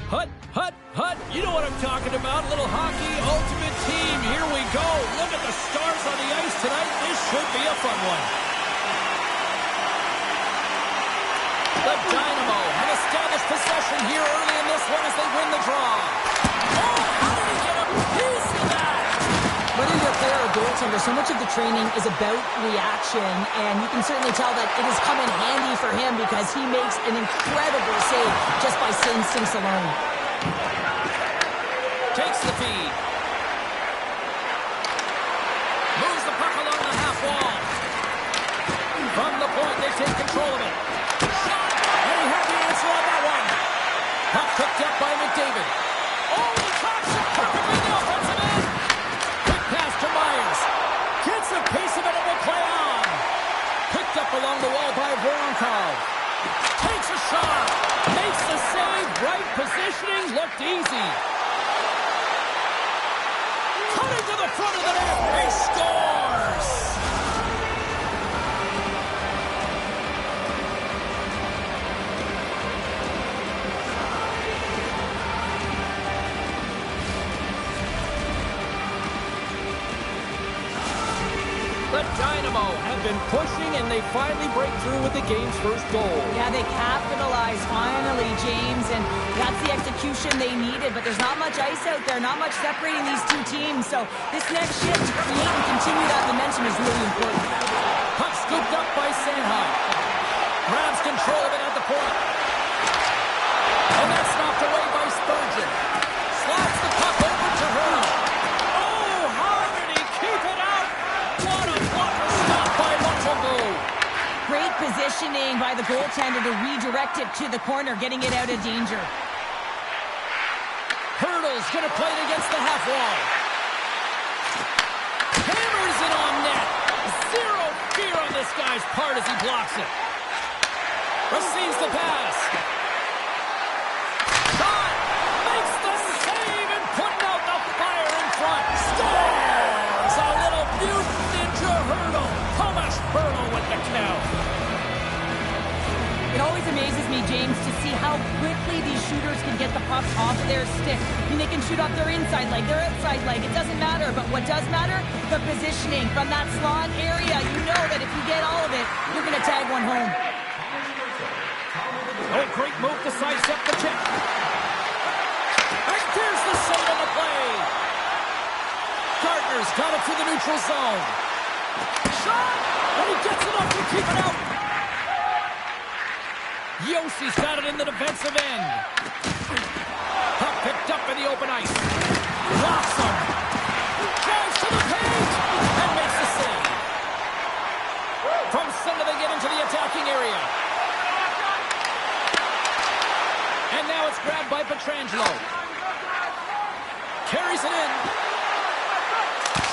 Hut, hut, hut. You know what I'm talking about. A little hockey ultimate team. Here we go. Look at the stars on the ice tonight. This should be a fun one. The Dynamo have established possession here early in this one as they win the draw. Oh, how did he get a piece of that? Whether you're a player or goaltender, so much of the training is about reaction, and you can certainly tell that it has come in handy for him because he makes an incredible save just by instincts alone. Takes the feed. Moves the puck along the half wall. From the point, they take control of it. Shot! And he had the answer on that one. Puck picked up by McDavid. Oh, he drops it perfectly in the offensive end. Quick pass to Myers. Gets a piece of it and will play on. Picked up along the wall by Voronkov. Takes a shot. Makes the save. Right positioning. Looked easy. Cutting to the front of the net. He scores. The Dynamo have been pushing, and they finally break through with the game's first goal. Yeah, they capitalized finally, James, and that's the execution they needed, but there's not much ice out there, not much separating these two teams, so this next shift to create and continue that momentum is really important. Puck scooped up by Sanheim. Grabs control of it at the point. And that's knocked away by Spurgeon. Slots the puck over to Hurdle. Oh, how did he keep it out? What a blocker stop by Montembeault. Great positioning by the goaltender to redirect it to the corner, getting it out of danger. Hurdle's going to play it against the half wall. Hammers it on net. Zero fear on this guy's part as he blocks it. Receives the pass. Shot. Makes the save and putting out the fire in front. Scores! A little mutant ninja Hurdle. Thomas Hurdle with the count. It always amazes me, James, to see how quickly these shooters can get the puck off of their stick. I mean, they can shoot off their inside leg, their outside leg. It doesn't matter, but what does matter? The positioning from that slot area. You know that if you get all of it, you're going to tag one home. Oh, great move to sidestep the chip. And here's the save on the play. Gardner's got it to the neutral zone. Shot! And he gets enough to keep it out. Yossi's got it in the defensive end. Puck picked up in the open ice. Blossom. Drives to the paint. And makes the save. From center they get into the attacking area. And now it's grabbed by Pietrangelo. carries it in.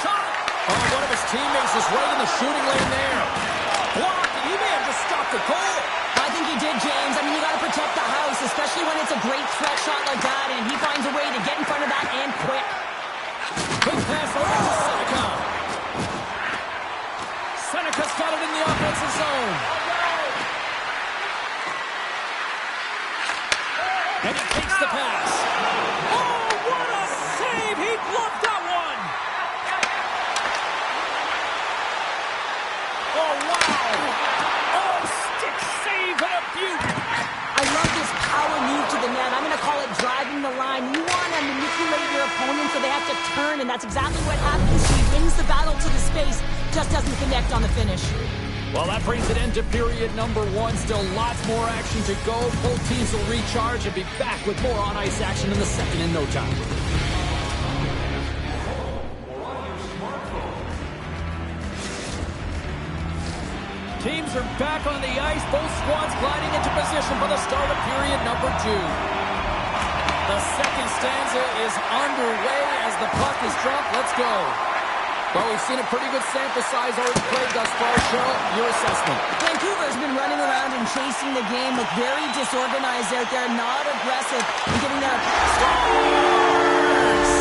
Shot. Oh, one of his teammates is right in the shooting lane there. Blocked, and he may have just stopped the goal. I think he did, James. I mean, you got to protect the house, especially when it's a great threat shot like that, and he finds a way to get in front of that and quick. Quick pass over to Seneca. Seneca's got it in the offensive zone. And he takes the pass. Oh, what a save! He gloved that one. Oh, wow. Oh, stick save and a beaut. I love this power move to the net. I'm going to call it driving the line. You want to manipulate your opponent so they have to turn, and that's exactly what happens. He wins the battle to the space, just doesn't connect on the finish. Well, that brings it into period number 1. Still lots more action to go. Both teams will recharge and be back with more on-ice action in the second in no time. Teams are back on the ice. Both squads gliding into position for the start of period number 2. The second stanza is underway as the puck is dropped. Let's go. Well, we've seen a pretty good sample size already played thus far. Cheryl, your assessment. Vancouver's been running around and chasing the game, look very disorganized out there, not aggressive, and getting their stars.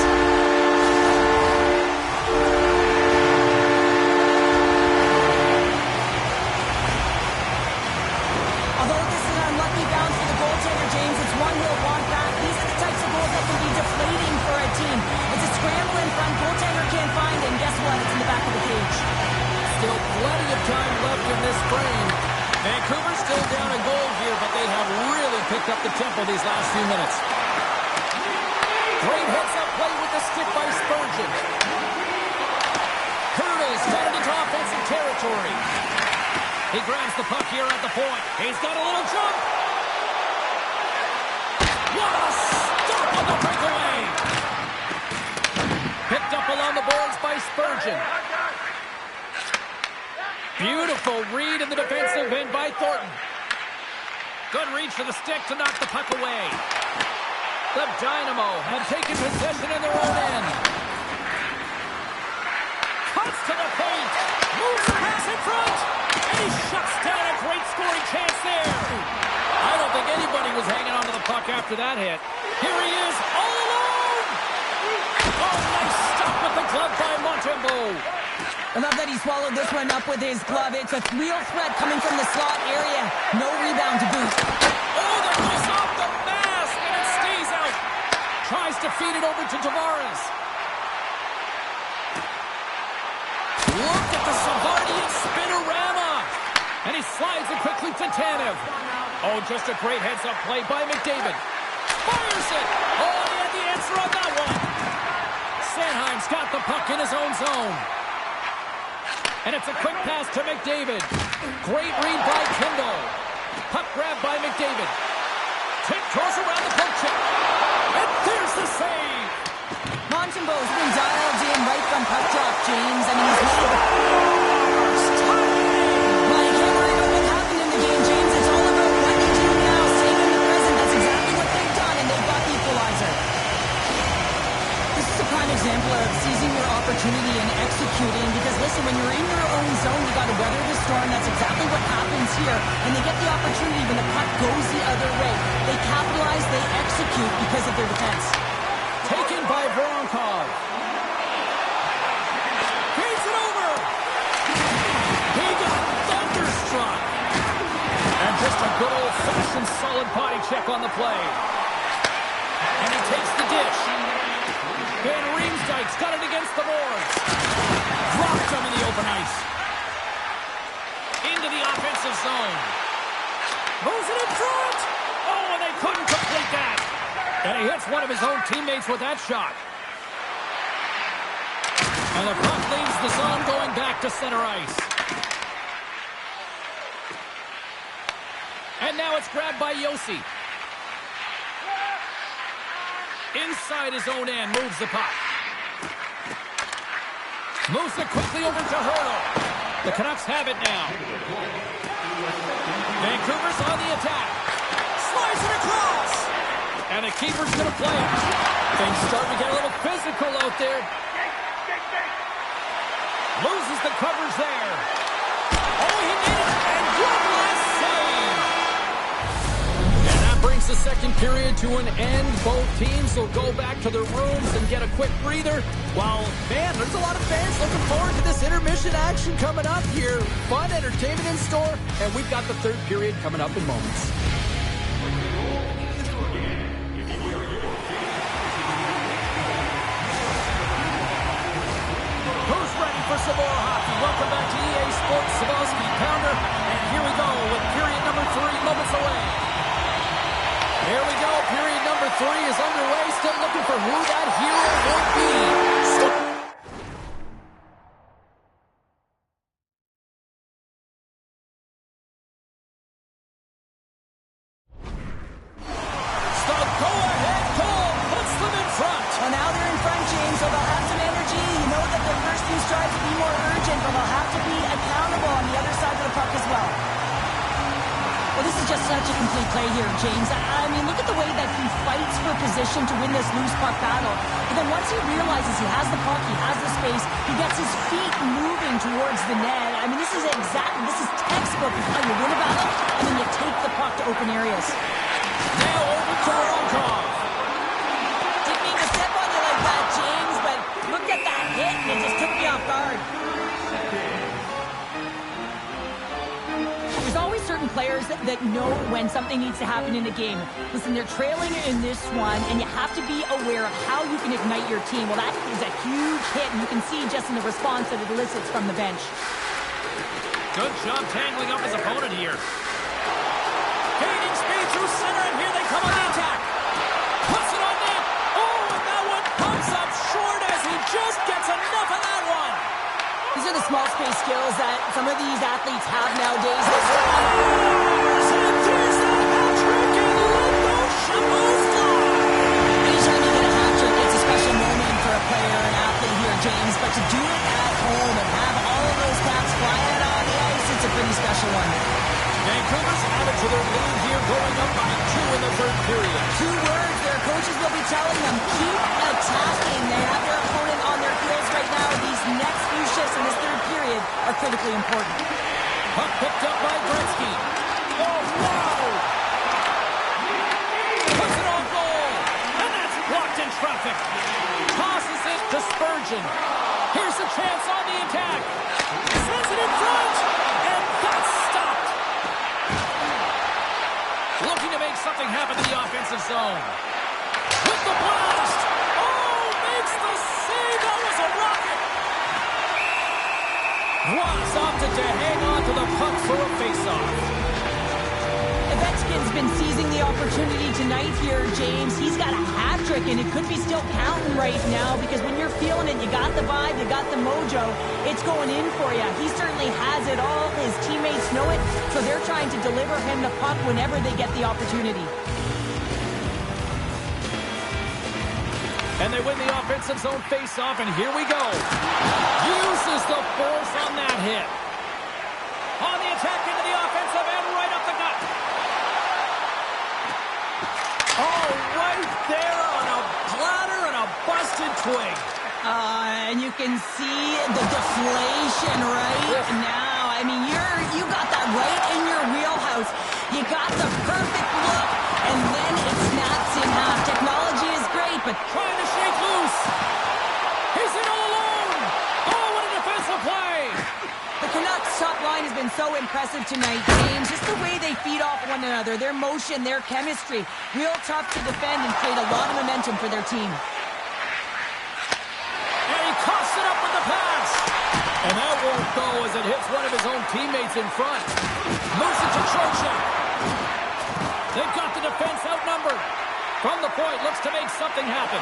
Although this is an unlucky bounce for the goaltender, James, it's one he'll want back. These are the types of goals that can be deflating for a team. It's a scramble in front, goaltender can't find it, and guess what? It's in the back of the cage. Still plenty of time left in this frame. Vancouver's still down a goal here, but they have really picked up the tempo these last few minutes. Great heads-up play with the stick by Spurgeon. Hurdles got it into offensive territory. He grabs the puck here at the point. He's got a little jump. What a stop on the breakaway. Picked up along the boards by Spurgeon. Beautiful read in the defensive end by Thornton. Good reach for the stick to knock the puck away. The Dynamo have taken possession in their own end. Cuts to the paint. Moves the pass in front. And he shuts down a great scoring chance there. I don't think anybody was hanging on to the puck after that hit. Here he is, all alone. Oh, nice stop with the glove by Montembeault. I love that he swallowed this one up with his glove. It's a real threat coming from the slot area. No rebound to boot. Oh, that goes off the mask, and it stays out. Tries to feed it over to Tavares. Look at the Savardian spinorama. And he slides it quickly to Tanev. Oh, just a great heads-up play by McDavid. Fires it. Oh, he had the answer on that one. Sanheim's got the puck in his own zone. And it's a quick pass to McDavid. Great read by Kindle. Puck grab by McDavid. Tiptoes around the poke check. And there's the save. Montembeault's been dialed in right from puck drop, James. I mean, he's made it. Well, you can't worry about what happened in the game, James. It's all about what they do now, staying in the present. That's exactly what they've done, and they've got the equalizer. This is a prime example of seizing your opportunity and executing, because listen, when you're in your own zone, you got to weather the storm. That's exactly what happens here, and they get the opportunity when the puck goes the other way. They capitalize, they execute because of their defense. Taken by Voronkov. He's it over. He got thunderstruck. And just a good old-fashioned solid body check on the play. And he takes the dish. Van Riemsdyk's got it against the boards. Dropped him in the open ice. Into the offensive zone. Moves it in front. Oh, and they couldn't complete that. And he hits one of his own teammates with that shot. And the puck leaves the zone going back to center ice. And now it's grabbed by Yossi. Inside his own end, moves the puck. Moves it quickly over to Hurdle. The Canucks have it now. Vancouver's on the attack. Slides it across. And the keeper's going to play it. Things starting to get a little physical out there. Loses the covers there. Oh, he made it. And good last save. And that brings the second period to an end. Both teams will go back to their rooms and get a quick breather. Well, man, there's a lot of fans looking forward to this intermission action coming up here. Fun entertainment in store. And we've got the third period coming up in moments. For some more hockey. Welcome back to EA Sports Savosky Pounder. And here we go with period number 3 moments away. Here we go. Period number 3 is underway. Still looking for who that hero will be. Go-ahead goal puts them in front. Well, now they're in front, James, so they'll have some energy. You know that their first few strides will be more urgent, but they'll have to be accountable on the other side of the puck as well. Well, this is just such a complete play here, James. I mean, look at the way that he fights for position to win this loose puck battle. But then once he realizes he has the puck, he has the space, he gets his feet moving towards the net. I mean, this is textbook of how you win a battle, and then you take the puck to open areas. Now over to Voronkov. Didn't mean to step on you like that, James, but look at that hit, and it just took me off guard. There's always certain players that know when something needs to happen in a game. Listen, they're trailing in this one, and you have to be aware of how you can ignite your team. Well, that is a huge hit, and you can see just in the response that it elicits from the bench. Good job tangling up his opponent here. Gaining speed through center, and here they come on the attack. Puts it on net. Oh, and that one comes up short as he just gets enough of that one. These are the small space skills that some of these athletes have nowadays. Anytime you get a hat trick, it's a special moment for a player, an athlete here, James. But to do it at home and have all of those caps flying out on the ice, it's a pretty special one. Vancouver's added to their lead here, going up by 2 in the third period. 2 words their coaches will be telling them: keep attacking. They have their opponent on their heels right now. These next few shifts in this third period are critically important. Puck picked up by Gretzky. Oh, wow! Puts it on goal. And that's blocked in traffic. Tosses it to Spurgeon. Here's a chance on the attack. Sends it in front. And that's stopped. Looking to make something happen in the offensive zone. With the blast. Oh, makes the save. That was a rocket. Ross opted to hang on to the puck for a face-off. Ovechkin's been seizing the opportunity tonight here, James. He's got a hat trick, and it could be still counting right now because when you're feeling it, you got the vibe, you got the mojo, it's going in for you. He certainly has it all. His teammates know it, so they're trying to deliver him the puck whenever they get the opportunity. And they win the offensive zone face-off, and here we go. Uses the force on that hit. On the attack into the offensive end, right up the gut. Oh, right there on a platter and a busted twig. And you can see the deflation right now. I mean, you got that right in your wheelhouse. You got the perfect look, and then it snaps in half. Technology is great, but trying to shake loose. He's in all alone. Oh, what a defensive play. The Canucks' top line has been so impressive tonight, James. Just the way they feed off one another, their motion, their chemistry. Real tough to defend and create a lot of momentum for their team. And he coughs it up with the pass. And that won't go as it hits one of his own teammates in front. Moves it to Trocheck. They've got the defense outnumbered. From the point, looks to make something happen.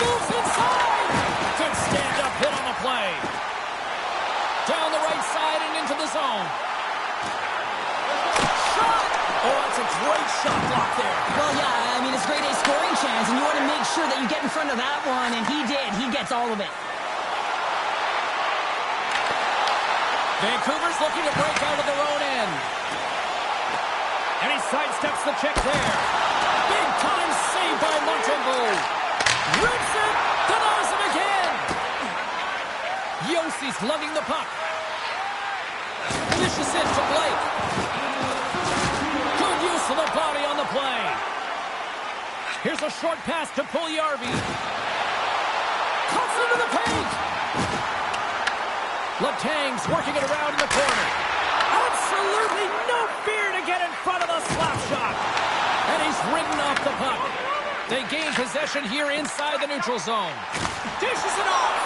Moves inside. Good stand-up hit on the play. Down the right side and into the zone. Shot! Oh, that's a great shot block there. Well, yeah, I mean, it's grade A scoring chance, and you want to make sure that you get in front of that one, and he did. He gets all of it. Vancouver's looking to break out of their own end. And he sidesteps the check there. He's lugging the puck. Dishes it to Blake. Good use of the body on the play. Here's a short pass to Puljujarvi. Cuts into the paint. Letang's working it around in the corner. Absolutely no fear to get in front of the slap shot. And he's ridden off the puck. They gain possession here inside the neutral zone. Dishes it off.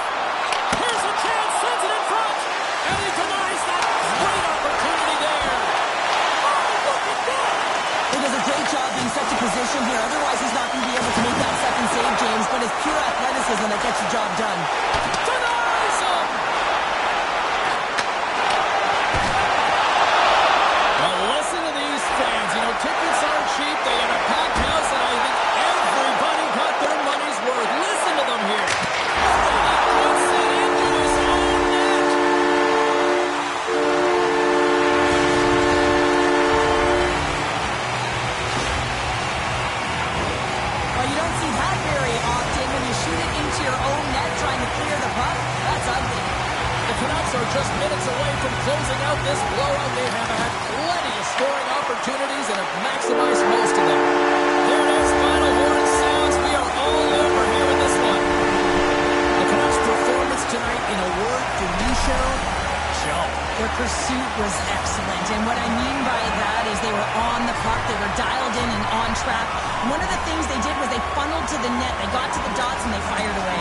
Here's a chance, sends it in front. And he denies that great opportunity there. Oh, look at that. He does a great job being such a position here. Otherwise, he's not going to be able to make that second save, James. But it's pure athleticism that gets the job done. Denies him. Well, listen to these fans. You know, tickets aren't cheap. They have a packed house, and I think everybody got their money's worth. Listen to them here. Puts it into his own net. Well, you don't see that very often when you shoot it into your own net trying to clear the puck. That's ugly. The Canucks are just minutes away from closing out this blowout. They have had plenty of scoring opportunities and have maximized most of them. There it is, final horn sounds. We are all over here with this one. The Canucks' performance tonight, in a word for me, Cheryl, jump. Their pursuit was excellent, and what I mean by that is they were on the puck, they were dialed in and on track. And one of the things they did was they funneled to the net, they got to the dots, and they fired away.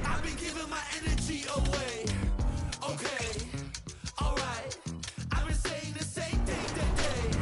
I've been giving my energy away. Okay, alright. I've been saying the same thing today.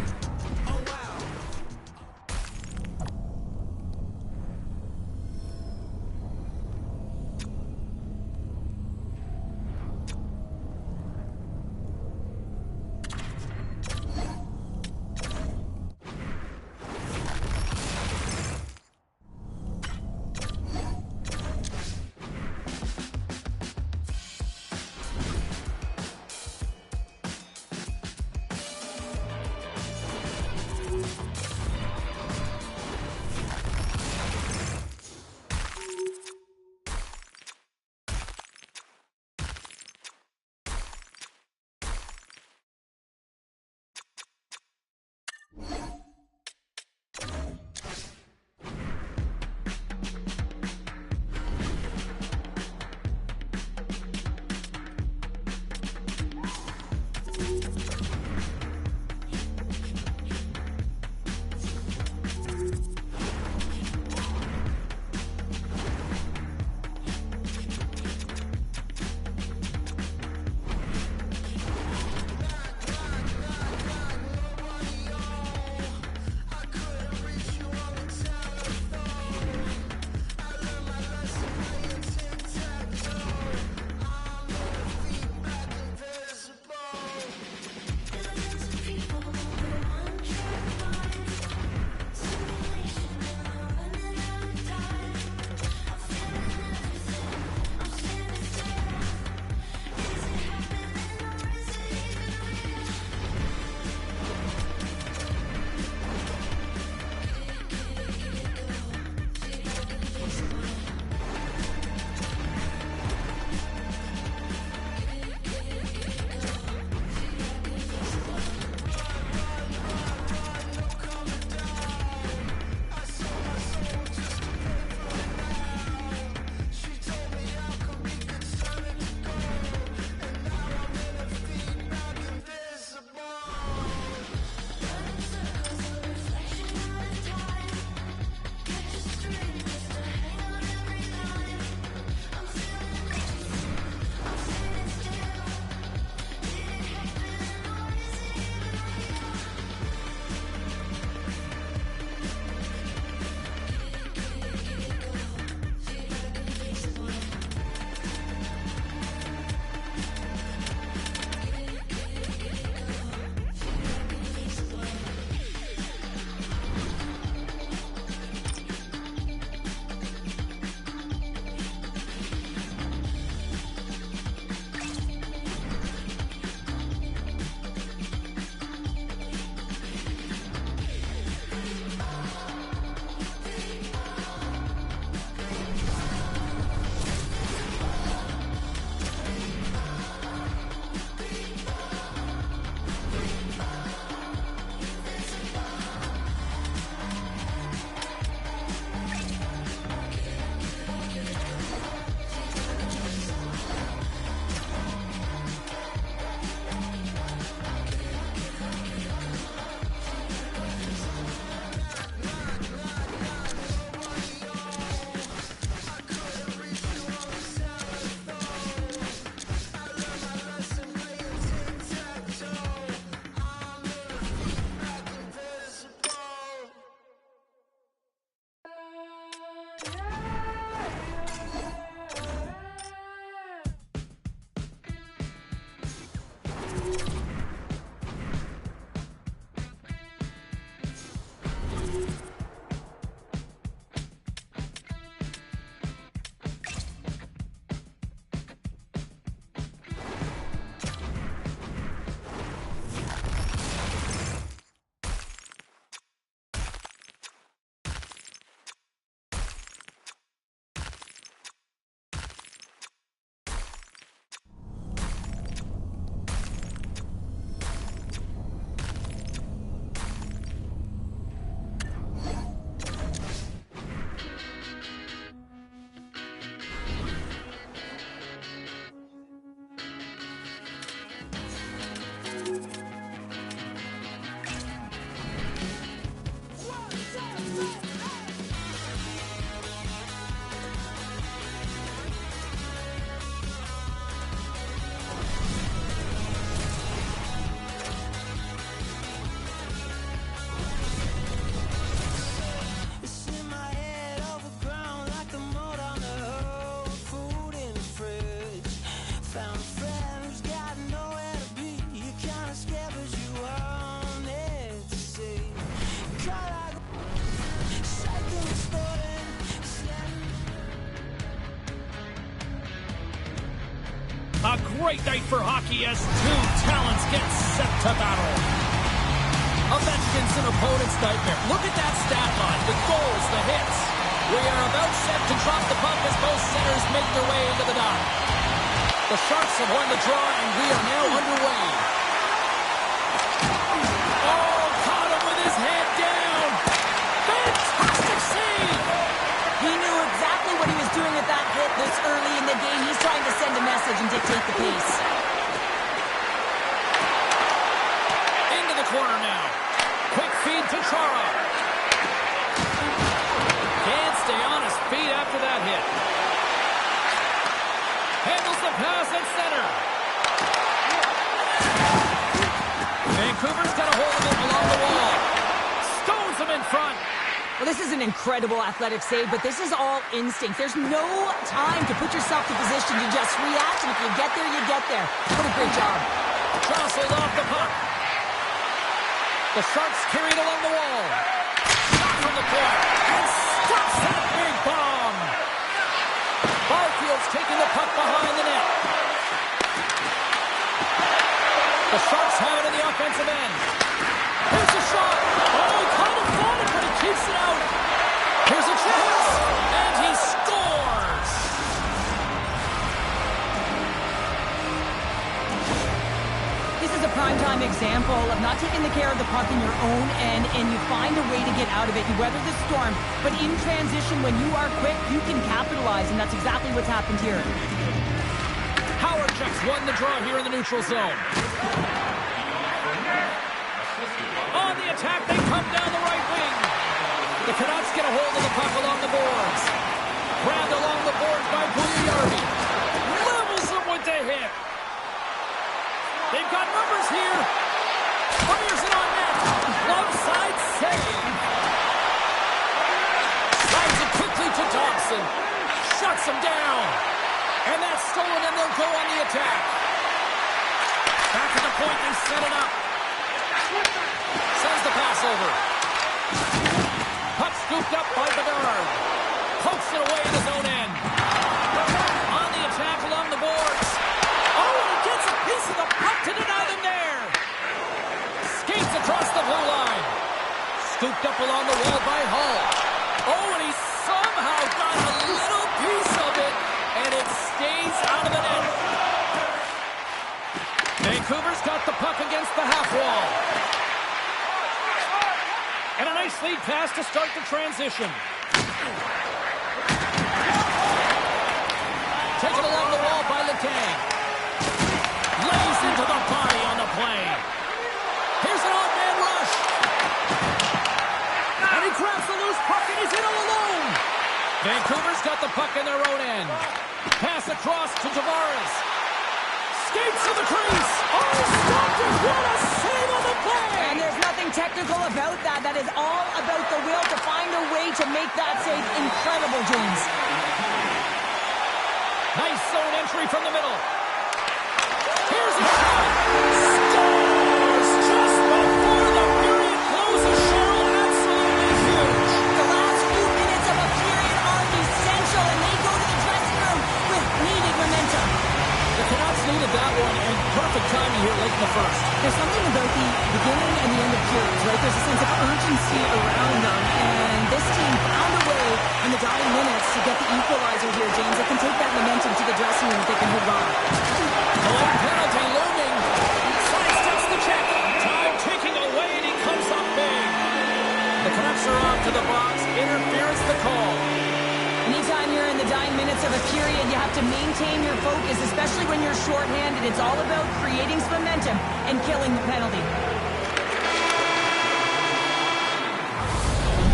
A great night for hockey as two talents get set to battle. A vengeance in opponent's nightmare. Look at that stat line. The goals, the hits. We are about set to drop the puck as both centers make their way into the dot. The Sharks have won the draw, and we are now underway. Oh, caught him with his head down. Fantastic save. He knew exactly what he was doing with that hit this early in the game. He's trying to send a message and dictate the pace. Into the corner now. Quick feed to Chara. Can't stay on his feet after that hit. Handles the pass at center. Vancouver's got a hold of it along the wall. Stones him in front. Well, this is an incredible athletic save, but this is all instinct. There's no time to put yourself in position to just react, and if you get there, you get there. What a great job. Jostled off the puck. The Sharks carried along the wall. Shot from the point. And stops that big bomb. Barfield's taking the puck behind the net. The Sharks have it in the offensive end. Here's a shot. Oh, he kind of fought it, but he keeps it out. Here's a chance. And he scores. This is a primetime example of not taking the care of the puck in your own end, and you find a way to get out of it. You weather the storm, but in transition, when you are quick, you can capitalize, and that's exactly what's happened here. Howard Jacks won the draw here in the neutral zone. On the attack, they come down the right wing. The Canucks get a hold of the puck along the boards. Grabbed along the boards by Puljujarvi. Levels them with the hit. They've got numbers here. Fires it on net. Glove side save. Slides it quickly to Thompson. Shuts him down. And that's stolen, and they'll go on the attack. Back at the point, they set it up. Sends the pass over. Puck scooped up by Bedard. Pokes it away in his own end. On the attack along the boards. Oh, and he gets a piece of the puck to deny them there. Skates across the blue line. Scooped up along the wall by Hull. Oh, and he somehow got a little piece of it, and it stays out of the net. Vancouver's got the puck against the half wall. And a nice lead pass to start the transition. Taken along the wall by Letang. Lays into the body on the play. Here's an odd-man rush. And he grabs the loose puck and he's in all alone. Vancouver's got the puck in their own end. Pass across to Tavares. Skates to the crease. Oh, stopped it. What a save on the play. And there's nothing technical about that. That is all about the will to find a way to make that save. Incredible, James. Nice zone entry from the middle. Here's a shot. Scores just before the period closes. Cheryl, absolutely huge. The last few minutes of a period are essential, and they go to the dressing room with needed momentum. The Canucks needed that one, and perfect timing here late in the first. There's something about the beginning and the end of periods, right? There's a sense of urgency around them, and this team found a way in the dying minutes to get the equalizer here, James. They can take that momentum to the dressing room if they can hold on. Late penalty looming. Sidesteps the check. Time taking away, and he comes up big. The Canucks are off to the box. Interference the call. Anytime you're in the dying minutes of a period, you have to maintain your focus, especially when you're shorthanded. It's all about creating some momentum and killing the penalty.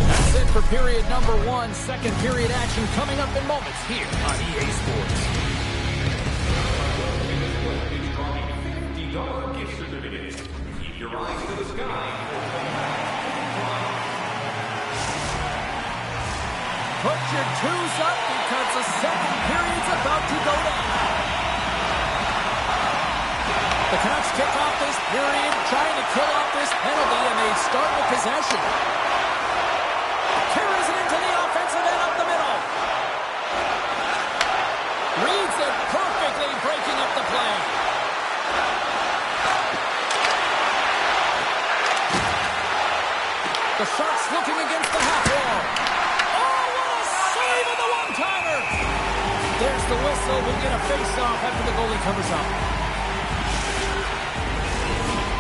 That's it for period number one. Second period action coming up in moments here on EA Sports. $50 gift certificate. Keep your eyes to the sky. Put your twos up because the second period's about to go down. The Canucks kick off this period, trying to kill off this penalty, and they start with possession. Carries it into the offensive end up the middle. Reads it perfectly, breaking up the play. The Sharks looking against the half wall. Oh, what a save on the one-timer! There's the whistle. We'll get a face-off after the goalie covers up.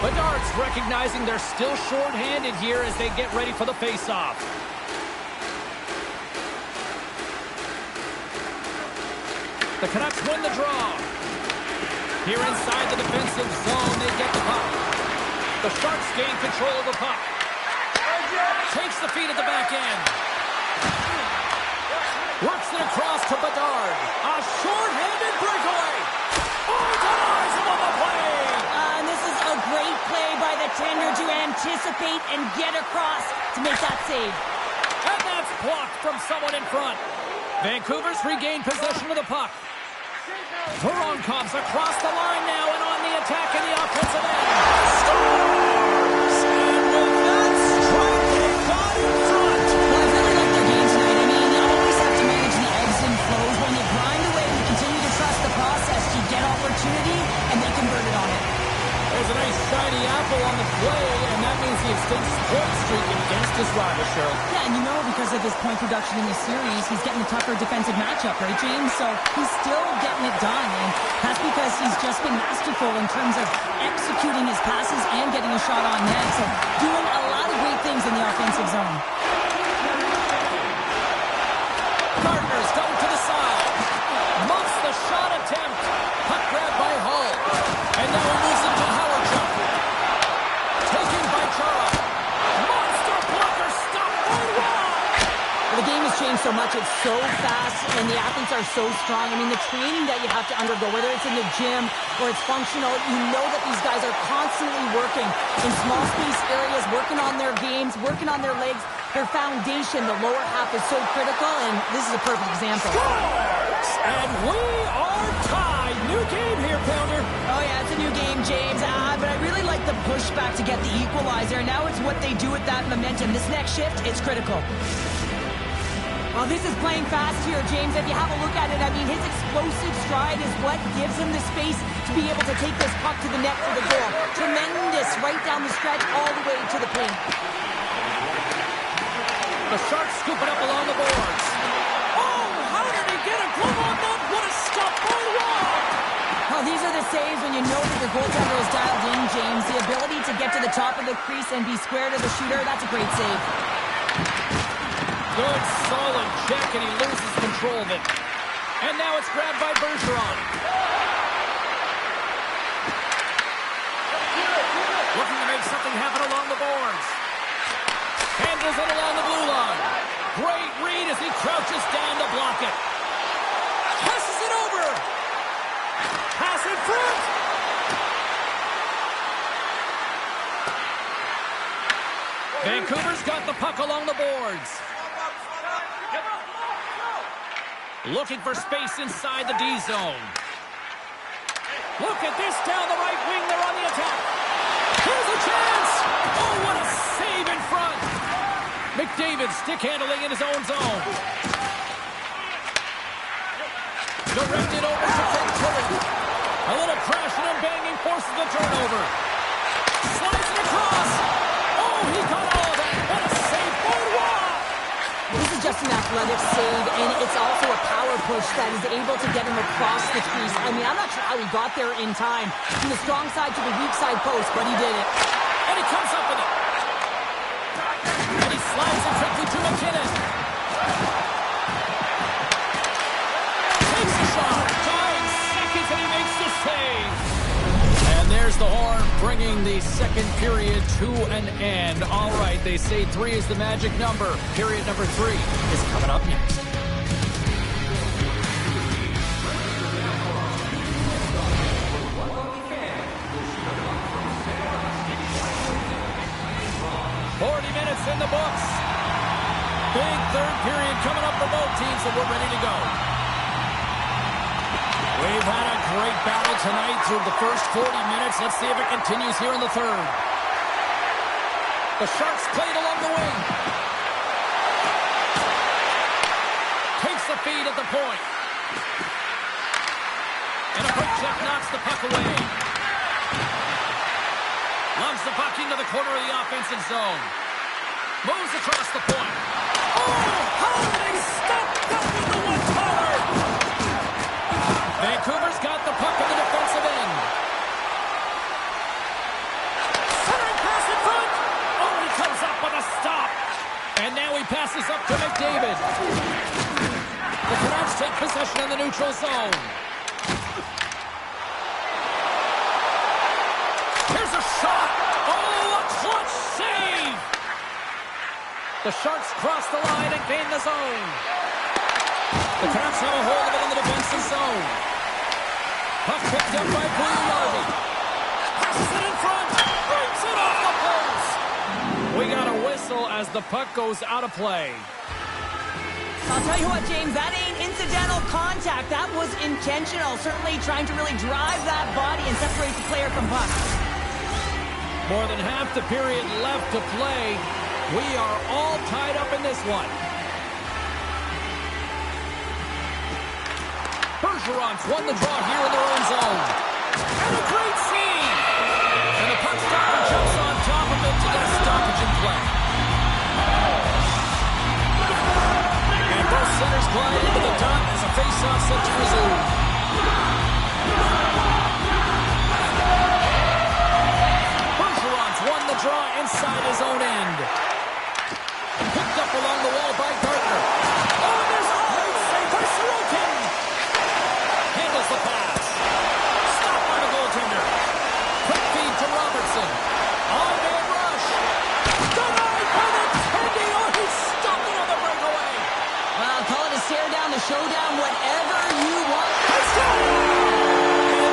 Bedard's recognizing they're still short-handed here as they get ready for the face-off. The Canucks win the draw. Here inside the defensive zone, they get the puck. The Sharks gain control of the puck. Takes the feed at the back end. Works it across to Bedard. A short-handed breakaway. Oh, denies him on the play. And this is a great play by the tender to anticipate and get across to make that save. And that's blocked from someone in front. Vancouver's regained possession of the puck. Voronkov's across the line now and on the attack in the offensive end. Scores! And with that strike, they got in front. Well, I really like their game tonight. I mean, you always have to manage the ebbs and flows. When you grind away and you continue to trust the process, you get opportunity, and they converted on it. There's a nice shiny apple on the play, and that means he extends his point streak against his rival, Cheryl. Yeah, and you know, because of his point production in the series, he's getting a tougher defensive matchup, right, James? So he's still getting it done, and that's because he's just been masterful in terms of executing his passes and getting a shot on net. So doing a lot of great things in the offensive zone. Gardner's going to the side. Muffs the shot attempt. Puck grab by Hull. And now he moves into Howard jump. Taken by Chara. Monster blocker stop by Wall. Well, the game has changed so much. It's so fast, and the athletes are so strong. I mean, the training that you have to undergo, whether it's in the gym or it's functional, you know that these guys are constantly working in small space areas, working on their games, working on their legs. Their foundation, the lower half, is so critical, and this is a perfect example. Scores! And we are tied. New game here, Pounder. Oh, yeah, it's a new game, James. But I really like the pushback to get the equalizer. Now it's what they do with that momentum. This next shift, it's critical. Well, this is playing fast here, James. If you have a look at it, I mean, his explosive stride is what gives him the space to be able to take this puck to the net for the goal. Tremendous right down the stretch all the way to the paint. The Sharks scoop it up along the boards. Oh, how did he get a glove on that? What a stop by Wall! Well, these are the saves when you know that your goaltender is dialed in, James. The ability to get to the top of the crease and be square to the shooter, that's a great save. Good, solid check, and he loses control of it. And now it's grabbed by Bergeron. Looking to make something happen along the boards. Handles it along the blue line. Great read as he crouches down to block it. Passes it over. Pass in front. Vancouver's got the puck along the boards. Looking for space inside the D zone. Look at this down the right wing. They're on the attack. Here's a chance. Oh, what a save in front. McDavid stick handling in his own zone. Directed over to Tilly. A little crashing and banging forces the turnover. Slides it across. Oh, he got all of that. What a save for Wall. This is just an athletic save, and it's also a power push that is able to get him across the crease. I mean, I'm not sure how he got there in time. From the strong side to the weak side post, but he did it. And he comes up with it. And he slides it quickly to McKinnon. Takes the shot. 5 seconds and he makes the save. And there's the horn bringing the second period to an end. All right, they say 3 is the magic number. Period number 3 is coming up next. In the books. Big third period coming up for both teams, and we're ready to go. We've had a great battle tonight through the first 40 minutes. Let's see if it continues here in the third. The Sharks played along the wing. Takes the feed at the point. And a quick check knocks the puck away. Lugs the puck into the corner of the offensive zone. Moves across the point. Oh, how did they stop that with the one-timer? Vancouver's got the puck in the defensive end. Centering pass in front. Oh, he comes up with a stop. And now he passes up to McDavid. The Canucks take possession in the neutral zone. Here's a shot. Oh, a clutch save. The Sharks cross the line and gain the zone. The Canucks have a hold of it in the defensive zone. Puck picked up by Puljujarvi. Passes it in front. Brings it off the post. We got a whistle as the puck goes out of play. I'll tell you what, James, that ain't incidental contact. That was intentional. Certainly trying to really drive that body and separate the player from puck. More than half the period left to play. We are all tied up in this one. Bergeron's won the draw here in their own zone. And a great save! And the puck stopper jumps on top of it to get a stoppage in play. And both centers glide into the dot as a face-off set to resume. Bergeron's won the draw inside his own end. Picked up along the wall by Gardner. Oh, there's a great save by Sorokin. Handles the pass. Stopped by the goaltender. Quick feed to Robertson. On-man rush. Denied by the Tendy. Oh, he stopped it on the breakaway. Well, call it a stare down, the showdown, whatever you want. Let's go!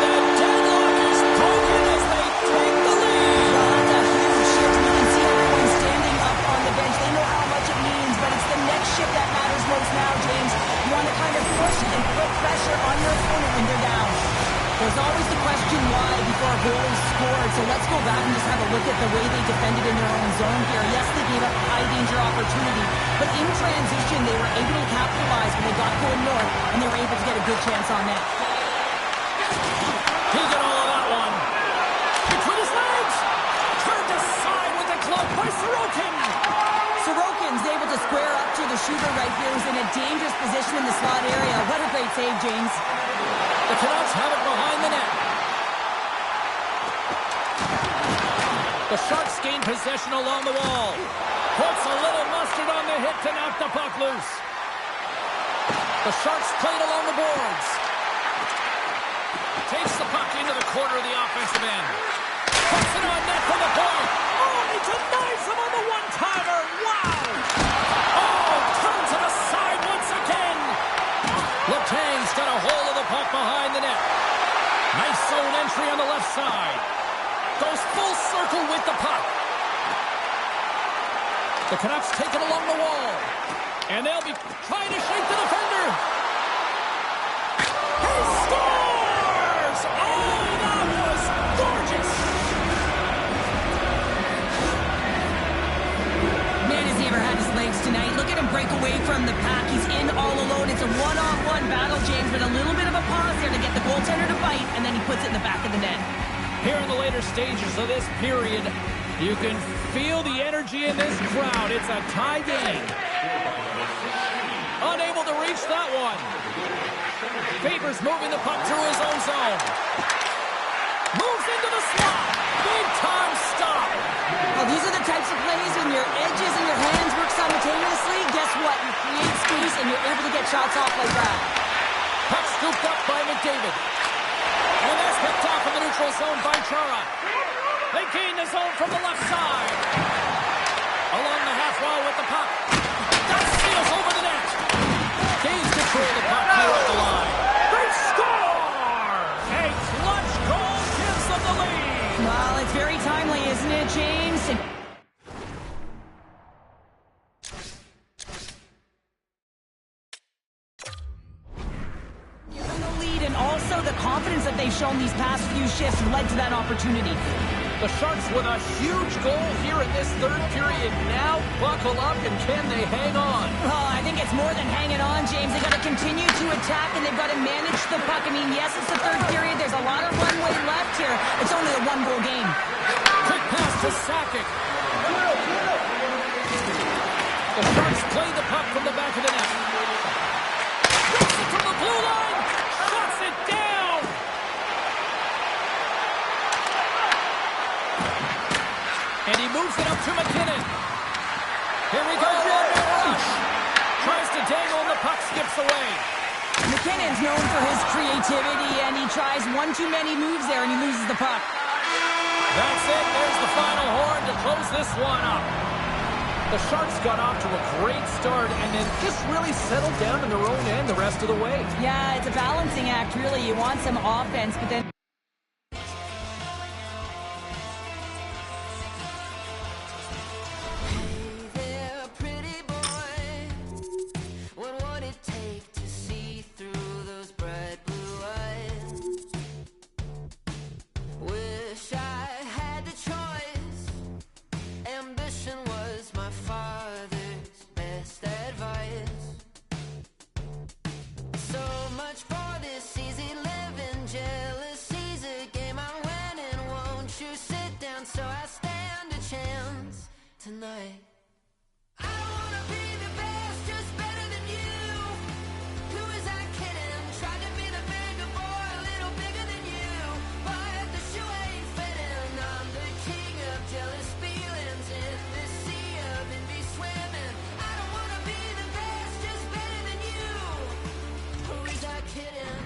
And the deadlock is broken as they take the lead. Well, that's a huge shift. You can see everyone standing up on the bench. They know how much it means, but it's the next shift that matters most now, James. You want to kind of push and put pressure on your opponent when they're down. There's always the question why before a goal is scored, so let's go back and just have a look at the way they defended in their own zone here. Yes, they gave up a high-danger opportunity, but in transition, they were able to capitalize when they got going north, and they were able to get a good chance on net. He got all of that one. Between his legs. Turned aside with the glove by Sorokin. Sorokin's able to square up to the shooter right here, who's in a dangerous position in the slot area. What a great save, James. The Canucks have it behind the net. The Sharks gain possession along the wall. Puts a little mustard on the hit to knock the puck loose. The Sharks play it along the boards. Takes the puck into the corner of the offensive end. Puts it on net for the point. Oh, he denies him on the one-timer. Wow! Oh, turns it aside once again. Letang's got a hold of the puck behind the net. Nice zone entry on the left side. Goes full circle with the puck. The Canucks take it along the wall. And they'll be trying to shake the defender. He scores! Oh, that was gorgeous! Man, has he ever had his legs tonight. Look at him break away from the pack. He's in all alone. It's a one-on-one battle, James, but a little bit of a pause there to get the goaltender to bite, and then he puts it in the back of the net. Here in the later stages of this period, you can feel the energy in this crowd. It's a tie game. Unable to reach that one. Favors moving the puck through his own zone. Moves into the slot. Big time stop. Well, these are the types of plays when your edges and your hands work simultaneously. Guess what? You create space and you're able to get shots off like that. Puck scooped up by McDavid. And that's picked off in the neutral zone by Chara. They gain the zone from the left side. Along the half wall with the puck. That steals over the net. Gains control of the puck here at the line. They score! A clutch goal gives them the lead. Well, it's very timely, isn't it, James? Given the lead and also the confidence that they've shown these past few shifts led to that opportunity. The Sharks with a huge goal here in this third period. Now buckle up, and can they hang on? Oh, I think it's more than hanging on, James. They've got to continue to attack, and they've got to manage the puck. I mean, yes, it's the third period. There's a lot of runway left here. It's only a one-goal game. Quick pass to Sakic. The Sharks play the puck from the back of the net. Rips it from the blue line. Shuts it down. And he moves it up to McKinnon. Here we go. Rush. Tries to dangle and the puck skips away. McKinnon's known for his creativity, and he tries one too many moves there, and he loses the puck. That's it. There's the final horn to close this one up. The Sharks got off to a great start and then just really settled down in their own end the rest of the way. Yeah, it's a balancing act, really. You want some offense, but then... Tonight, I don't wanna be the best, just better than you. Who is I kidding? Tried to be the bigger boy, a little bigger than you. But the shoe ain't fitting. I'm the king of jealous feelings in this sea of envy swimming. I don't wanna be the best, just better than you. Who is I kidding?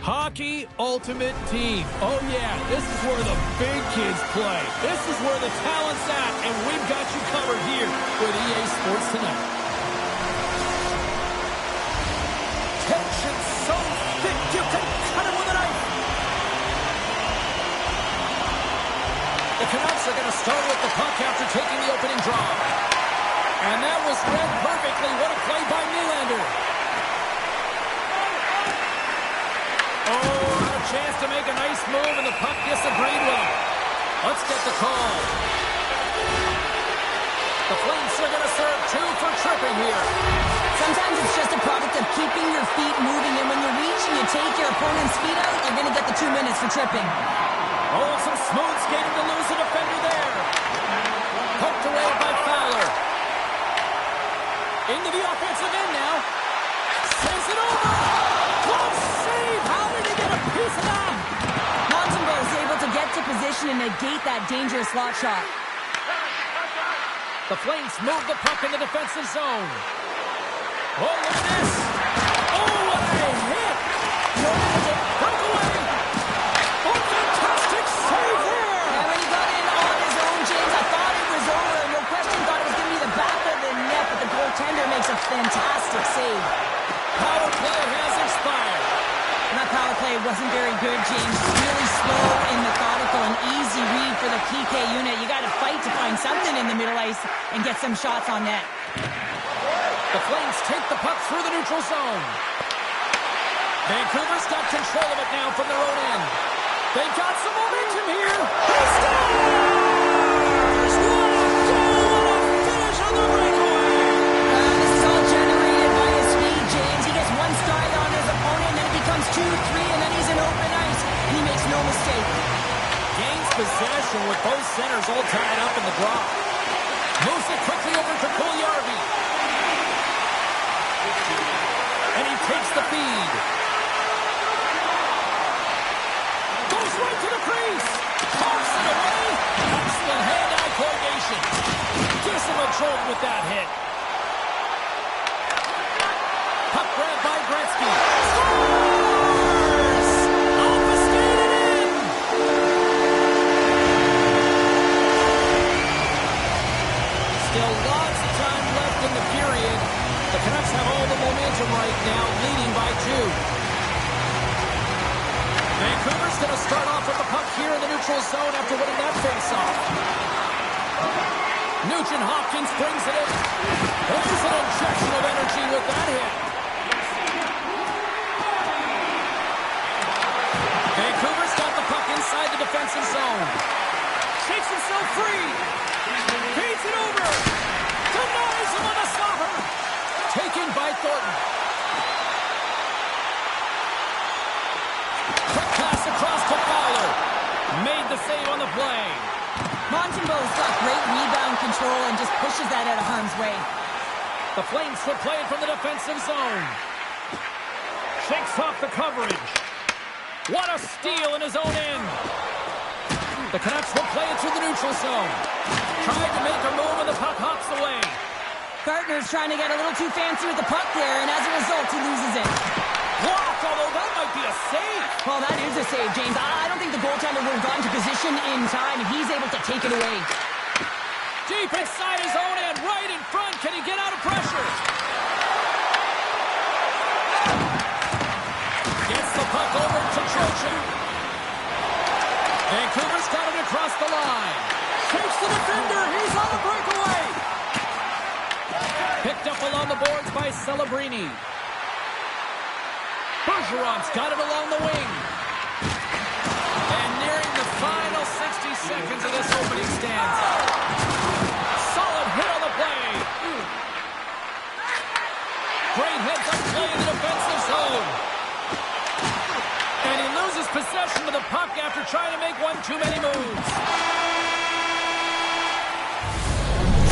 Hockey Ultimate Team. Oh yeah, this is where the big kids play. This is where the talent's at, and we've got you covered here with EA Sports tonight. Tension so thick you can cut it with a knife. The Canucks are going to start with the puck after taking the opening draw. And that was read perfectly. What a play by Nylander. Oh, a chance to make a nice move, and the puck disagreed with him. Let's get the call. The Flames are going to serve 2 for tripping here. Sometimes it's just a product of keeping your feet moving, and when you reach and you take your opponent's feet out, you're going to get the 2 minutes for tripping. Oh, some smooth skating to lose a defender there. Poked away by Fowler. Into the offensive end now. Sends it over. Close save. How did he get a piece of that? Montembeault is able to get to position and negate that dangerous slot shot. The Flames move the puck in the defensive zone. Oh, look at this. Oh, what a hit. Broke away. Oh, fantastic save there. And when he got in on his own, James, I thought it was over. No question, thought it was going to be the back of the net, but the goaltender makes a fantastic save. Power play has expired. And that power play wasn't very good, James. Really slow and methodical, an easy read for the PK unit. You got to fight to find something in the middle ice and get some shots on net. The Flames take the puck through the neutral zone. Vancouver's got control of it now from their own end. They've got some momentum here. He scores! What a goal! What a finish on the breakaway! This is all generated by his speed, James. He gets one stride on his opponent, and then it becomes 2, 3, and then he's in open ice, and he makes no mistake. Gains possession with both centers all tied up in the draw. Moves it quickly over to Puljujarvi. takes the feed. Goes right to the crease. Pops it away. Excellent hand-eye coordination. Gives him a jolt with that hit. Puck grab by Gretzky. Scores! Off the skate and in! Still lots of time left in the period. The Canucks have all the momentum right now, leading by 2. Vancouver's going to start off with the puck here in the neutral zone after winning that face-off. Nugent-Hopkins brings it in. There's an injection of energy with that hit. Vancouver's got the puck inside the defensive zone. Shakes himself free. Feeds it over. Denies him on a slobber. Taken by Thornton. Quick pass across to Fowler. Made the save on the play. Montembeau's got great rebound control and just pushes that out of harm's way. The Flames will play it from the defensive zone. Shakes off the coverage. What a steal in his own end. The Canucks will play it through the neutral zone. Tried to make a move and the puck hops away. Gartner's trying to get a little too fancy with the puck there, and as a result, he loses it. Blocked, although that might be a save. Well, that is a save, James. I don't think the goaltender would have gone to position in time, and he's able to take it away. Deep inside his own end, right in front. Can he get out of pressure? Gets the puck over to Trocheck. Vancouver's got it across the line. Shakes the defender. He's on the breakaway. Picked up along the boards by Celebrini. Bergeron's got it along the wing. And nearing the final 60 seconds of this opening stanza. Solid hit on the play. Great heads-up play in the defensive zone. And he loses possession of the puck after trying to make one too many moves.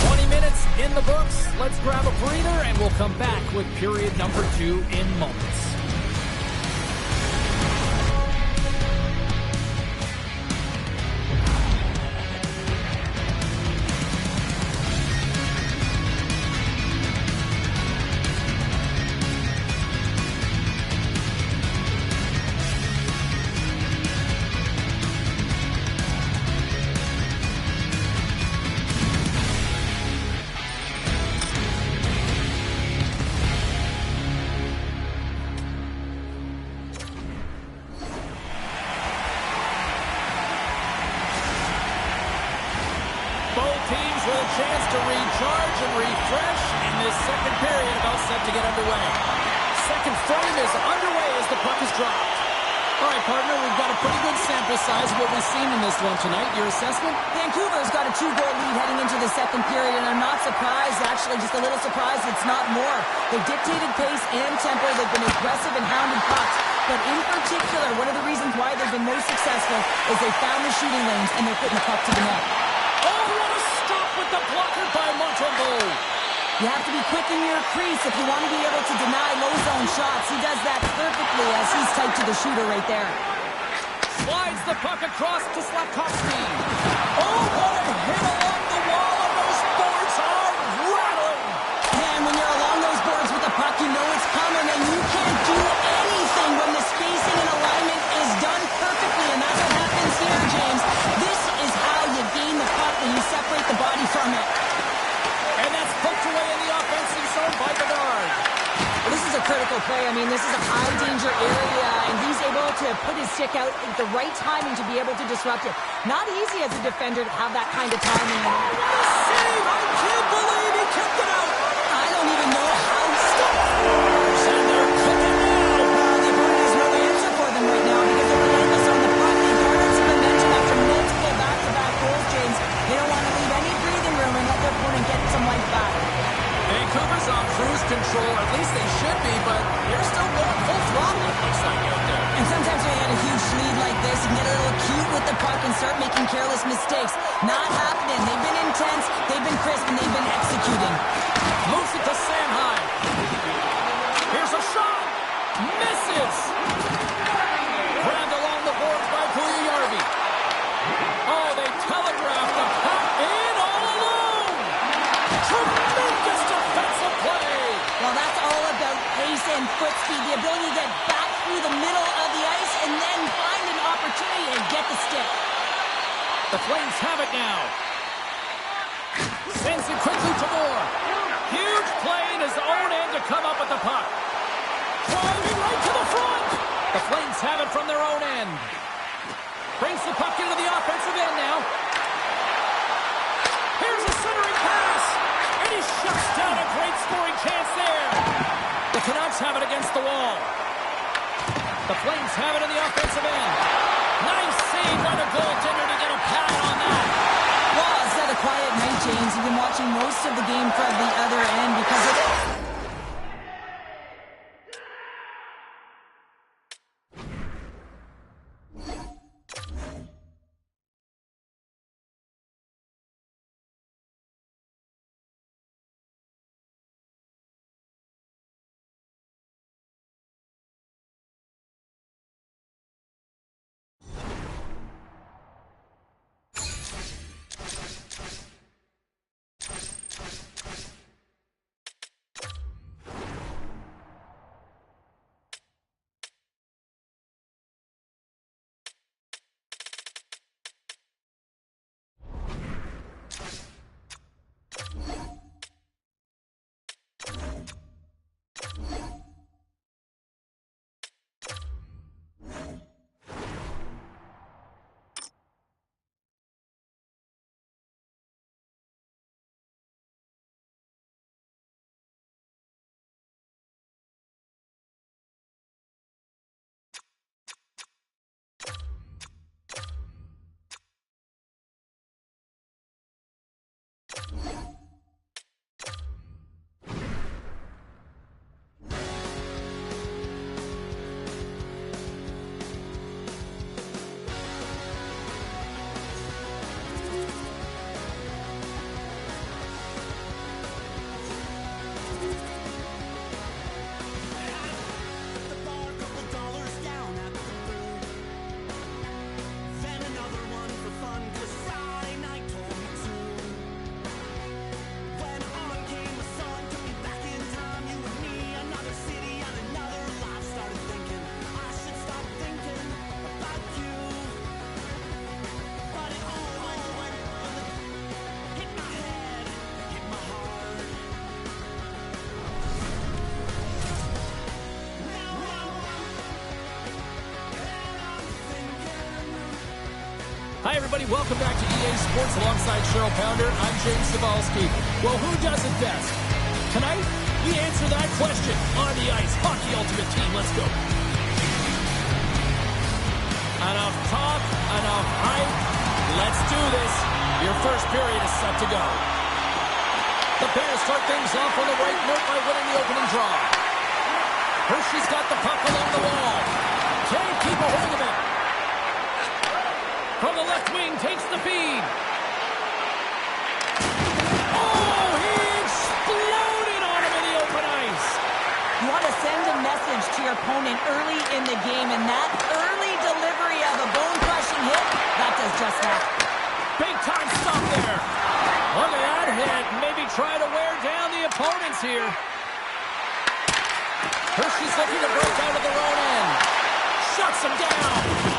20 minutes in the books. Let's grab a breather and we'll come back with period number 2 in moments. Chance to recharge and refresh in this second period, about set to get underway. Second frame is underway as the puck is dropped. All right, partner, we've got a pretty good sample size of what we've seen in this one tonight. Your assessment? Vancouver's got a 2-goal lead heading into the second period, and I'm not surprised, actually just a little surprised it's not more. They've dictated pace and tempo. They've been aggressive and hounded pucks. But in particular, one of the reasons why they've been most successful is they found the shooting lanes and they're putting the puck to the net. Oh, what a stop with the blocker by Montembeau. You have to be quick in your crease if you want to be able to deny low zone shots. He does that perfectly as he's tight to the shooter right there. Slides the puck across to Slafkovsky. Oh, what a hit along the wall, and those boards are rattling. Man, when you're along those boards with the puck, you know it's coming, and you can't do anything when the spacing and alignment is done perfectly, and that's what happens here, James. This is how you gain the puck when you separate the body from it. And that's poked away in the offensive zone by Bedard. Well, this is a critical play. I mean, this is a high-danger area, and he's able to put his stick out at the right timing to be able to disrupt it. Not easy as a defender to have that kind of timing. Save! I can't believe he kept it out! I don't even know how he stopped. And they're cooking now! The opponent has no answer for them right now because they're relentless on the puck. They garnered some momentum after multiple back-to-back goals, James. They don't want to leave any breathing room and let their opponent get some life back. Vancouver's on cruise control, at least they should be, but they're still going full throttle, it looks like, out there. And sometimes when you get a huge lead like this, you can get a little cute with the puck and start making careless mistakes. Not happening. They've been intense, they've been crisp, and they've been executing. Moves it to Sanheim. Here's a shot. get the stick. The Flames have it now. Sends it quickly to Moore. Huge play in his own end to come up with the puck. Driving right to the front. The Flames have it from their own end. Brings the puck into the offensive end now. Here's a centering pass. And he shuts down a great scoring chance there. The Canucks have it against the wall. The Flames have it in the offensive end. Nice save by the goaltender to get a pad on that. Well, it's not a quiet night, James. You've been watching most of the game from the other end because of it. Hi, everybody. Welcome back to EA Sports alongside Cheryl Pounder. I'm James Cybulski. Well, who does it best? Tonight, we answer that question on the ice. Hockey Ultimate Team. Let's go. Enough talk, enough hype. Let's do this. Your first period is set to go. The Bears start things off on the right note by winning the opening draw. Hershey's got the puck along the wall. Can't keep a hold of it. From the left wing, takes the feed. Oh, he exploded on him in the open ice. You want to send a message to your opponent early in the game, and that early delivery of a bone-crushing hit, that does just that. Big time stop there. Look at that hit. Maybe try to wear down the opponents here. Hershey's looking to break out of their own end. Shuts him down.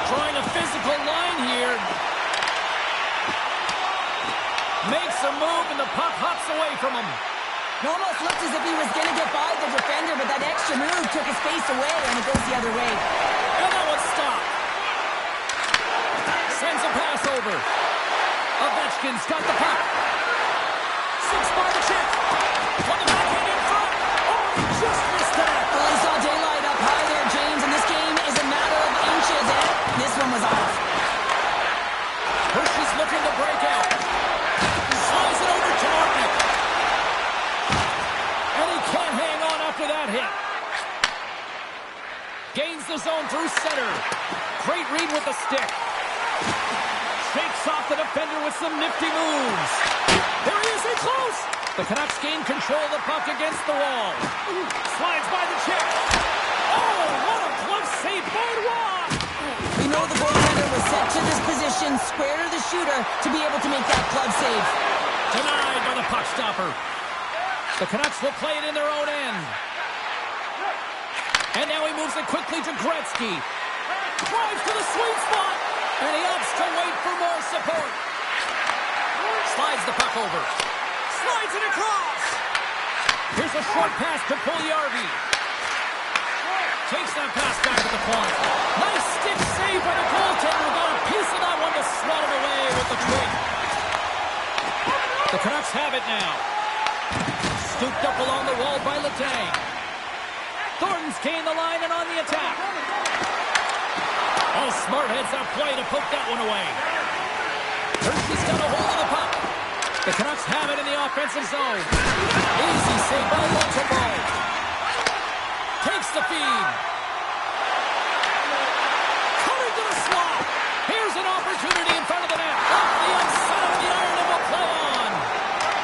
Trying a physical line here. Makes a move and the puck hops away from him. It almost looked as if he was going to get by the defender, but that extra move took his face away, and it goes the other way. And that one's stopped. Sends a pass over. Ovechkin's got the puck. Six by the check. On the backhand in front. Oh, he just missed that. Well, he saw daylight up high there, James, and this game is a matter of inches, and this one was off. Hershey's looking to break out. Slides it over to Martin. And he can't hang on after that hit. Gains the zone through center. Great read with the stick. Shakes off the defender with some nifty moves. There he is, in close. The Canucks gain control of the puck against the wall. Slides by the check. Oh, what a glove save by Roy. We know the goaltender was set to this position, square to the shooter, to be able to make that glove save. Denied by the puck stopper. The Canucks will play it in their own end. And now he moves it quickly to Gretzky. Drives to the sweet spot. And puck over. Slides it across. Here's a short pass to Puljujarvi. Takes that pass back to the point. Nice stick save by the goaltender. Got a piece of that one to swat it away with the twig. The Canucks have it now. Scooped up along the wall by Letang. Thornton's gained the line and on the attack. Oh, smart heads up play to poke that one away. Hershey's got a hold of the puck. The Canucks have it in the offensive zone. Easy save by Montembeault. Takes the feed. Cutting to the slot. Here's an opportunity in front of the net. Off the outside of the iron and will play on.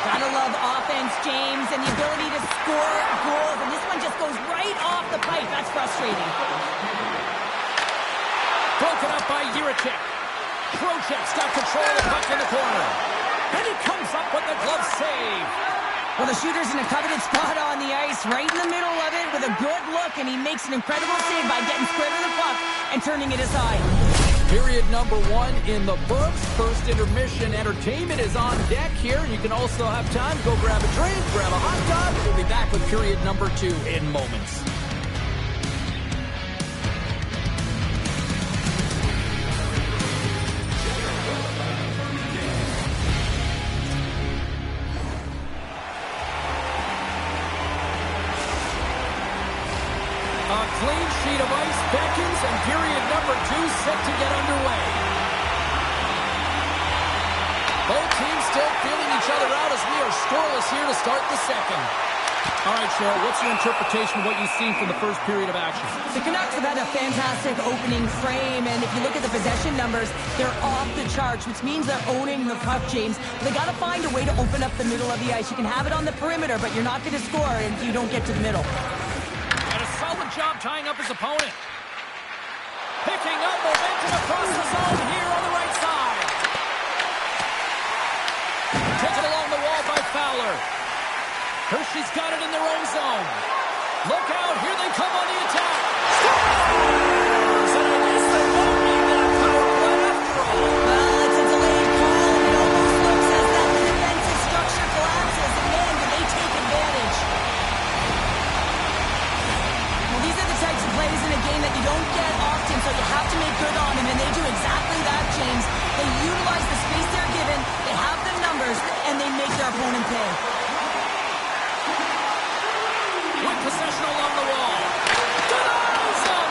Gotta love offense, James, and the ability to score goals. And this one just goes right off the pipe. That's frustrating. Broken up by Jiricek. Trocheck's got control of the puck in the corner. And he comes up with the glove save. Well, the shooter's in a coveted spot on the ice, right in the middle of it with a good look, and he makes an incredible save by getting square to the puck and turning it aside. Period number 1 in the books. First intermission entertainment is on deck here. You can also have time. Go grab a drink, grab a hot dog. We'll be back with period number 2 in moments. A clean sheet of ice beckons, and period number 2 set to get underway. Both teams still feeling each other out as we are scoreless here to start the second. All right, Cheryl, what's your interpretation of what you've seen from the first period of action? The Canucks have had a fantastic opening frame, and if you look at the possession numbers, they're off the charts, which means they're owning the puck, James. They got to find a way to open up the middle of the ice. You can have it on the perimeter, but you're not going to score if you don't get to the middle. Solid job tying up his opponent. Picking up momentum across the zone here on the right side. Taken along the wall by Fowler. Hershey's got it in their own zone. Look out, here they come on the attack. Scores! And I guess they won't need that power play after all. Well, it's a delayed call, and it almost looks as that the defensive structure collapses, and man, do they take advantage. These are the types of plays in a game that you don't get often, so you have to make good on them, and they do exactly that, James. They utilize the space they're given, they have the numbers, and they make their opponent pay. With possession along the wall. Denies him!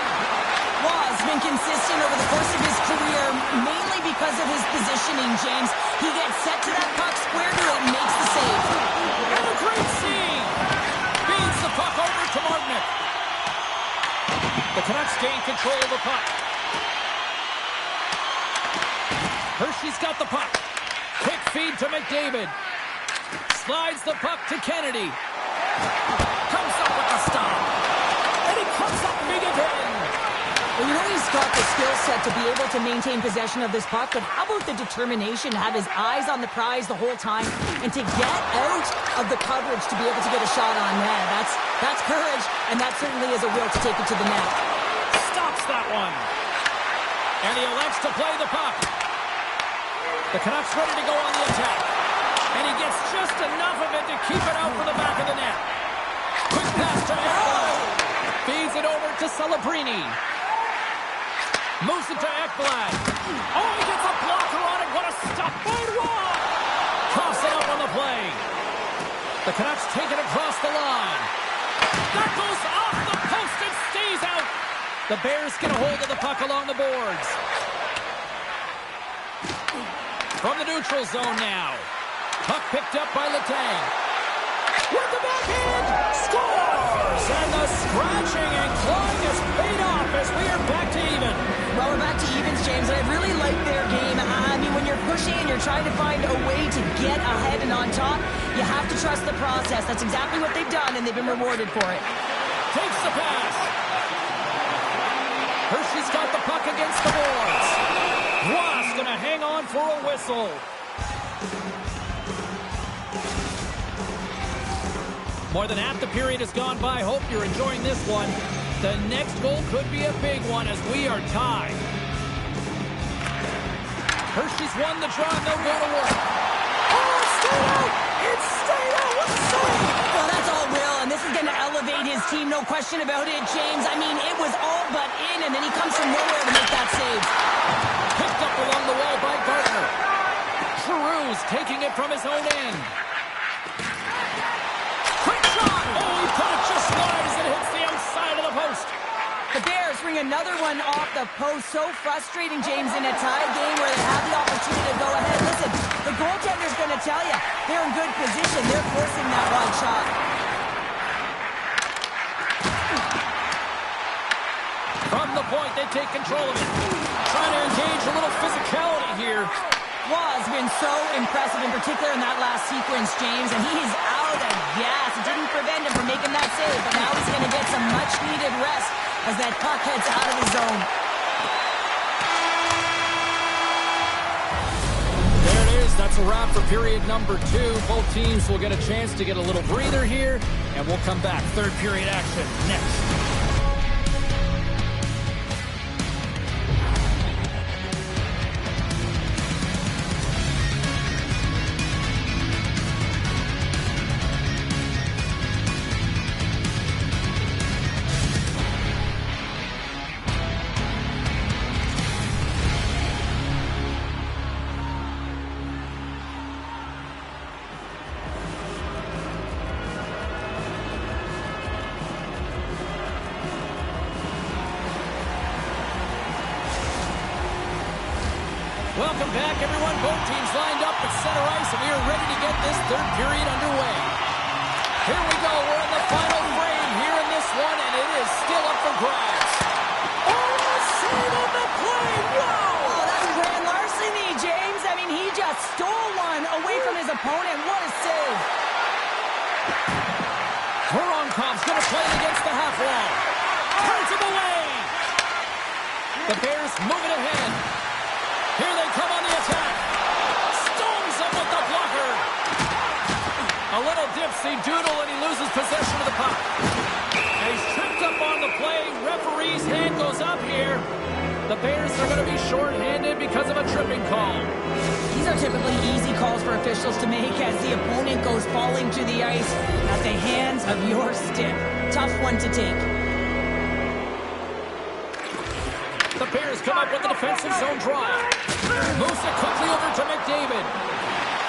Waugh's been consistent over the course of his career, mainly because of his positioning, James. He gets set to that puck, square to it, and makes the save. And a great save! Feeds the puck over to Martinic. The Canucks gain control of the puck. Hershey's got the puck. Quick feed to McDavid. Slides the puck to Kennedy. Comes up with the stop. And he comes up big again. Well, you know he's got the skill set to be able to maintain possession of this puck, but how about the determination to have his eyes on the prize the whole time and to get out of the coverage to be able to get a shot on net? That's courage, and that certainly is a will to take it to the net. Stops that one. And he elects to play the puck. The Canucks ready to go on the attack. And he gets just enough of it to keep it out from the back of the net. Quick pass to Ekblad. Feeds it over to Celebrini. Moves it to Ekblad. Oh, he gets a blocker on it. What a stop by Roy. Toss it up on the play. The Canucks take it across the line. That goes off the post and stays out. The Bears get a hold of the puck along the boards. From the neutral zone now. Puck picked up by Letang. With the backhand, scores! And the scratching and clawing has paid off as we are back to even. Well, we're back to evens, James, and I really like their game. I mean, when you're pushing and you're trying to find a way to get ahead and on top, you have to trust the process. That's exactly what they've done, and they've been rewarded for it. Takes the pass. Hershey's got the puck against the boards. Ross gonna hang on for a whistle. More than half the period has gone by. Hope you're enjoying this one. The next goal could be a big one as we are tied. Hershey's won the draw and they'll go to work. Oh, stayed out! It stayed out! What a save! Well, that's all Will, and this is going to elevate his team, no question about it, James. I mean, it was all but in, and then he comes from nowhere to make that save. Picked up along the wall by Gardner. Giroux's taking it from his own end. Quick shot! Oh, he put it just wide as it hits the outside of the post. The Bears ring another one off the post. So frustrating, James, in a tie game where they have the opportunity to go ahead. Listen, the goaltender's going to tell you they're in good position. They're forcing that wide shot. From the point, they take control of it. Trying to engage a little physicality here. Waugh's been so impressive, in particular in that last sequence, James, and he's out of gas. It didn't prevent him from making that save, but now he's going to get some much-needed rest as that puck heads out of his zone. There it is. That's a wrap for period number 2. Both teams will get a chance to get a little breather here, and we'll come back. Third period action next. Welcome back, everyone. Both teams lined up at center ice, and we are ready to get this third period underway. Here we go. We're in the final frame here in this one, and it is still up for grabs. Oh, save on the play! Wow! Oh, that's grand larceny, James. I mean, he just stole one away from his opponent. What a save. Voronkov's going to play it against the half wall. Turns him away. The Bears moving ahead. Here they come on the attack. Stones him with the blocker. A little dipsy doodle, and he loses possession of the puck. And he's tripped up on the play. Referee's hand goes up here. The Bears are going to be shorthanded because of a tripping call. These are typically easy calls for officials to make as the opponent goes falling to the ice at the hands of your stick. Tough one to take. The Bears come up with the defensive zone draw. Moves it quickly over to McDavid.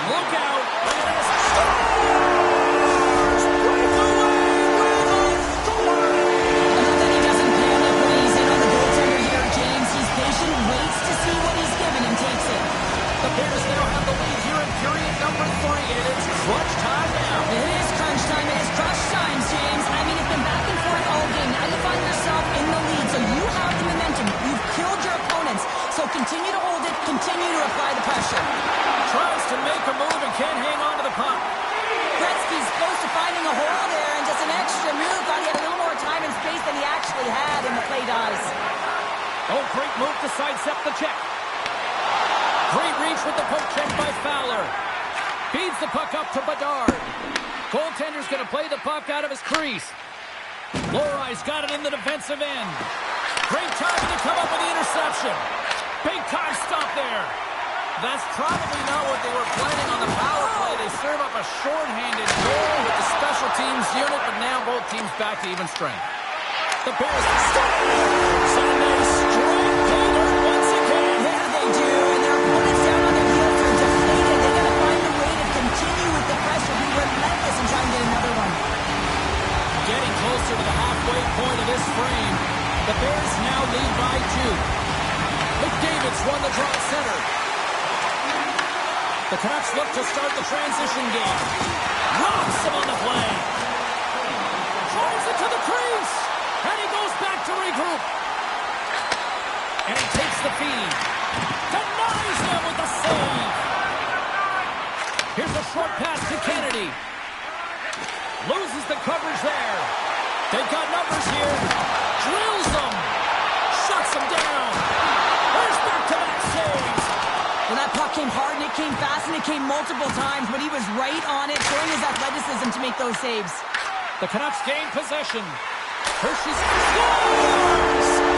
Look out. Look at this. Break away with a score! Not that he doesn't panic when he's in on the goaltender here, James. He's patient, waits to see what he's given, and takes it. The Bears now have the lead here in period number 3, and it's crunch time now. It is crunch time. It is crush time, James. I mean, it's been back and forth all game. Now you find yourself in the lead, so you have the momentum. You've killed your opponents, so continue to hold it, continue to apply the pressure. Tries to make a move and can't hang on to the puck. Gretzky's close to finding a hole there, and just an extra move. Thought he had a little more time and space than he actually had, and the play dies. Oh, great move to sidestep the check. Great reach with the poke check by Fowler. Feeds the puck up to Bedard. Goaltender's going to play the puck out of his crease. Lorai's got it in the defensive end. Great timing to come up with the interception. Big time stop there. That's probably not what they were planning on the power play. They serve up a shorthanded goal with the special teams unit, but now both teams back to even strength. The Bears Sunday straight Taylor once again. Yeah, they do, and their opponents down on their heels are deflated. They got to find a way to continue with the pressure, be relentless, and try and get another one. Getting closer to the halfway point of this frame. The Bears now lead by 2. McDavid's won the draw center. The Canucks look to start the transition game. Rocks him on the play. Drives it to the crease. And he goes back to regroup. And he takes the feed. Denies them with the save. Here's a short pass to Kennedy. Loses the coverage there. They've got numbers here. Drills them. Shuts them down. There's back-to-back saves. Well, that puck came hard, and it came fast, and it came multiple times, but he was right on it, showing his athleticism to make those saves. The Canucks gain possession. Hershey scores!